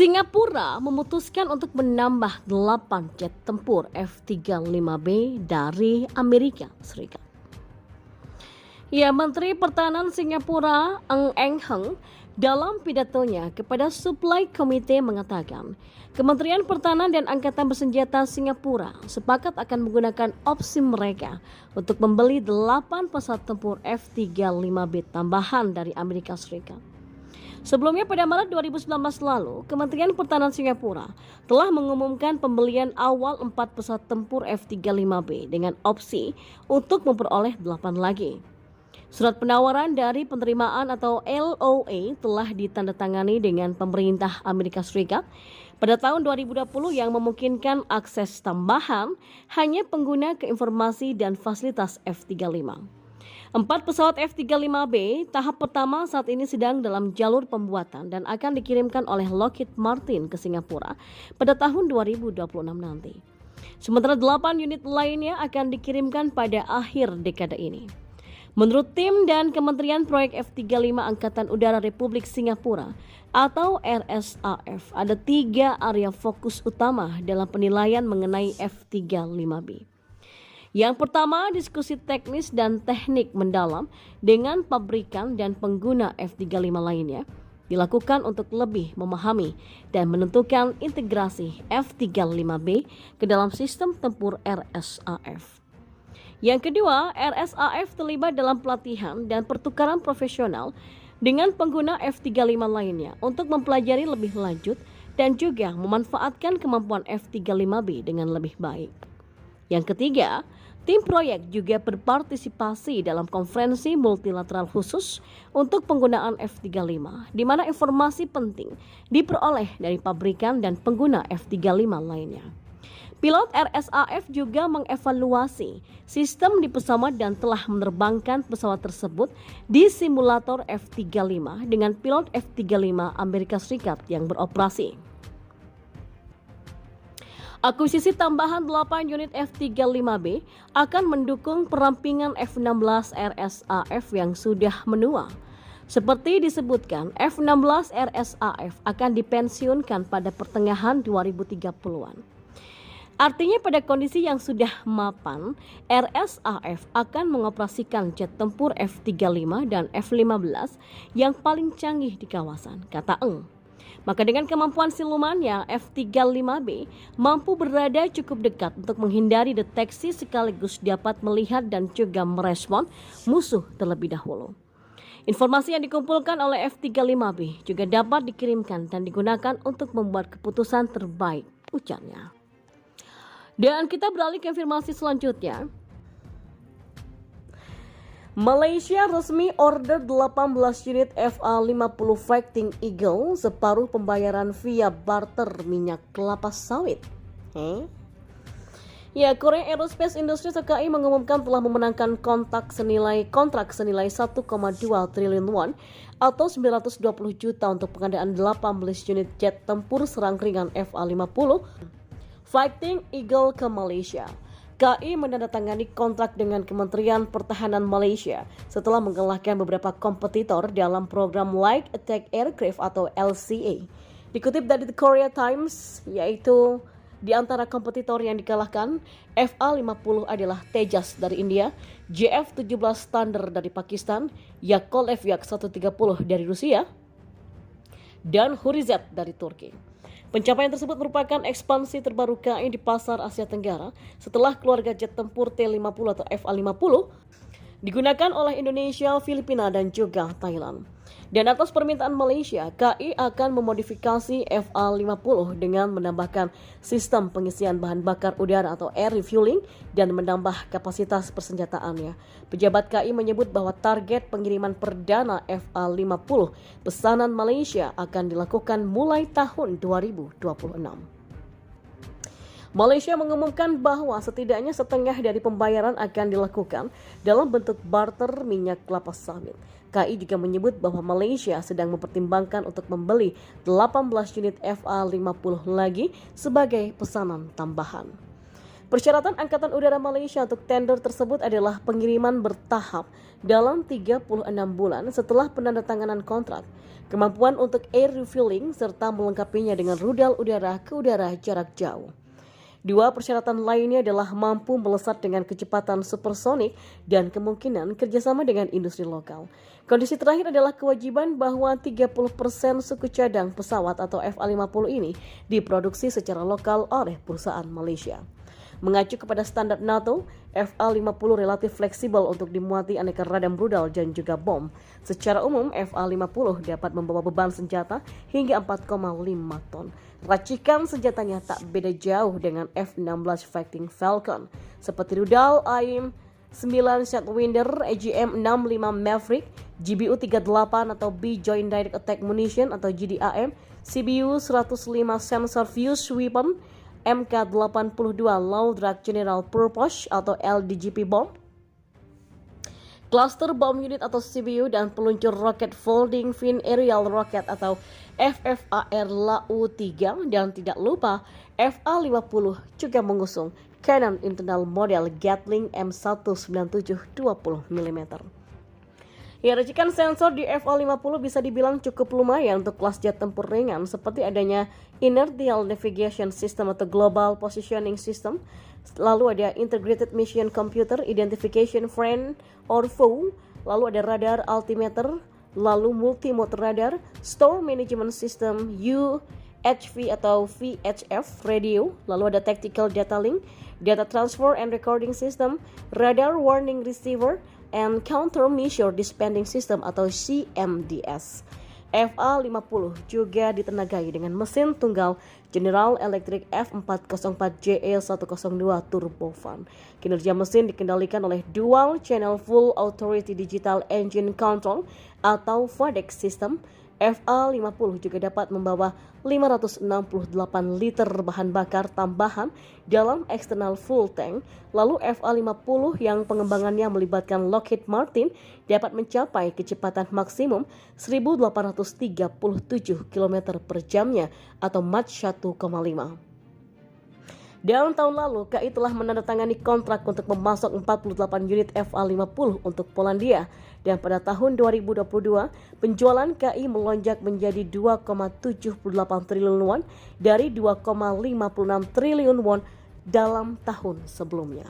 Singapura memutuskan untuk menambah 8 jet tempur F-35B dari Amerika Serikat. Ya, Menteri Pertahanan Singapura Ng Eng Hen dalam pidatonya kepada Supply Committee mengatakan, Kementerian Pertahanan dan Angkatan Bersenjata Singapura sepakat akan menggunakan opsi mereka untuk membeli 8 pesawat tempur F-35B tambahan dari Amerika Serikat. Sebelumnya pada Maret 2019 lalu, Kementerian Pertahanan Singapura telah mengumumkan pembelian awal 4 pesawat tempur F-35B dengan opsi untuk memperoleh 8 lagi. Surat penawaran dari penerimaan atau LOA telah ditandatangani dengan pemerintah Amerika Serikat pada tahun 2020 yang memungkinkan akses tambahan hanya pengguna ke informasi dan fasilitas F-35. 4 pesawat F-35B tahap pertama saat ini sedang dalam jalur pembuatan dan akan dikirimkan oleh Lockheed Martin ke Singapura pada tahun 2026 nanti. Sementara 8 unit lainnya akan dikirimkan pada akhir dekade ini. Menurut tim dan Kementerian Proyek F-35 Angkatan Udara Republik Singapura atau RSAF, ada 3 area fokus utama dalam penilaian mengenai F-35B. Yang pertama, diskusi teknis dan teknik mendalam dengan pabrikan dan pengguna F-35 lainnya dilakukan untuk lebih memahami dan menentukan integrasi F-35B ke dalam sistem tempur RSAF. Yang kedua, RSAF terlibat dalam pelatihan dan pertukaran profesional dengan pengguna F-35 lainnya untuk mempelajari lebih lanjut dan juga memanfaatkan kemampuan F-35B dengan lebih baik. Yang ketiga, tim proyek juga berpartisipasi dalam konferensi multilateral khusus untuk penggunaan F-35, di mana informasi penting diperoleh dari pabrikan dan pengguna F-35 lainnya. Pilot RSAF juga mengevaluasi sistem di pesawat dan telah menerbangkan pesawat tersebut di simulator F-35 dengan pilot F-35 Amerika Serikat yang beroperasi. Akuisisi tambahan 8 unit F-35B akan mendukung perampingan F-16 RSAF yang sudah menua. Seperti disebutkan, F-16 RSAF akan dipensiunkan pada pertengahan 2030-an. Artinya pada kondisi yang sudah mapan, RSAF akan mengoperasikan jet tempur F-35 dan F-15 yang paling canggih di kawasan, kata Eng. Maka dengan kemampuan silumannya, F-35B mampu berada cukup dekat untuk menghindari deteksi sekaligus dapat melihat dan juga merespon musuh terlebih dahulu. Informasi yang dikumpulkan oleh F-35B juga dapat dikirimkan dan digunakan untuk membuat keputusan terbaik, ujarnya. Dan kita beralih ke informasi selanjutnya. Malaysia resmi order 18 unit FA-50 Fighting Eagle, separuh pembayaran via barter minyak kelapa sawit. Ya, Korea Aerospace Industries (KAI) mengumumkan telah memenangkan kontrak senilai 1,2 triliun won atau 920 juta untuk pengadaan 18 unit jet tempur serang ringan FA-50 Fighting Eagle ke Malaysia. KAI menandatangani kontrak dengan Kementerian Pertahanan Malaysia setelah mengalahkan beberapa kompetitor dalam program Light Attack Aircraft atau LCA. Dikutip dari The Korea Times, yaitu di antara kompetitor yang dikalahkan, FA-50 adalah Tejas dari India, JF-17 Thunder dari Pakistan, Yakolev Yak-130 dari Rusia, dan Hurizet dari Turki. Pencapaian tersebut merupakan ekspansi terbaru KAI di pasar Asia Tenggara setelah keluarga jet tempur T-50 atau FA-50 digunakan oleh Indonesia, Filipina, dan juga Thailand. Dan atas permintaan Malaysia, KAI akan memodifikasi FA-50 dengan menambahkan sistem pengisian bahan bakar udara atau air refueling dan menambah kapasitas persenjataannya. Pejabat KAI menyebut bahwa target pengiriman perdana FA-50 pesanan Malaysia akan dilakukan mulai tahun 2026. Malaysia mengumumkan bahwa setidaknya setengah dari pembayaran akan dilakukan dalam bentuk barter minyak kelapa sawit. KAI juga menyebut bahwa Malaysia sedang mempertimbangkan untuk membeli 18 unit FA-50 lagi sebagai pesanan tambahan. Persyaratan Angkatan Udara Malaysia untuk tender tersebut adalah pengiriman bertahap dalam 36 bulan setelah penandatanganan kontrak, kemampuan untuk air refueling, serta melengkapinya dengan rudal udara ke udara jarak jauh. Dua persyaratan lainnya adalah mampu melesat dengan kecepatan supersonik dan kemungkinan kerjasama dengan industri lokal. Kondisi terakhir adalah kewajiban bahwa 30% suku cadang pesawat atau FA-50 ini diproduksi secara lokal oleh perusahaan Malaysia. Mengacu kepada standar NATO, FA-50 relatif fleksibel untuk dimuati aneka radam rudal dan juga bom. Secara umum, FA-50 dapat membawa beban senjata hingga 4,5 ton. Racikan senjatanya tak beda jauh dengan F-16 Fighting Falcon, seperti rudal AIM-9 Sidewinder, AGM-65 Maverick, GBU-38 atau B Joint Direct Attack Munition atau GDAM, CBU-105 Sensor Fuse Weapon, MK-82 Low Drag General Purpose atau LDGP Bomb, Cluster Bomb Unit atau CBU, dan peluncur roket Folding Fin Aerial Rocket atau FFAR LAU-3, dan tidak lupa FA-50 juga mengusung Cannon internal model Gatling M197 20 mm. Ya, racikan sensor di FA-50 bisa dibilang cukup lumayan untuk kelas jet tempur ringan, seperti adanya Inertial Navigation System atau Global Positioning System, lalu ada Integrated Mission Computer Identification Friend or Foe, lalu ada radar altimeter, lalu Multi-Mode Radar, Store Management System, UHF atau VHF radio, lalu ada Tactical Data Link, Data Transfer and Recording System, Radar Warning Receiver, and Counter Measure Dispensing System atau CMDS. FA-50 juga ditenagai dengan mesin tunggal General Electric F404JE102 turbofan. Kinerja mesin dikendalikan oleh Dual Channel Full Authority Digital Engine Control atau FADEC System. FA-50 juga dapat membawa 568 liter bahan bakar tambahan dalam eksternal full tank. Lalu FA-50 yang pengembangannya melibatkan Lockheed Martin dapat mencapai kecepatan maksimum 1837 km per jamnya atau Mach 1,5. Dalam tahun lalu, KAI telah menandatangani kontrak untuk memasok 48 unit FA-50 untuk Polandia. Dan pada tahun 2022, penjualan KAI melonjak menjadi 2,78 triliun won dari 2,56 triliun won dalam tahun sebelumnya.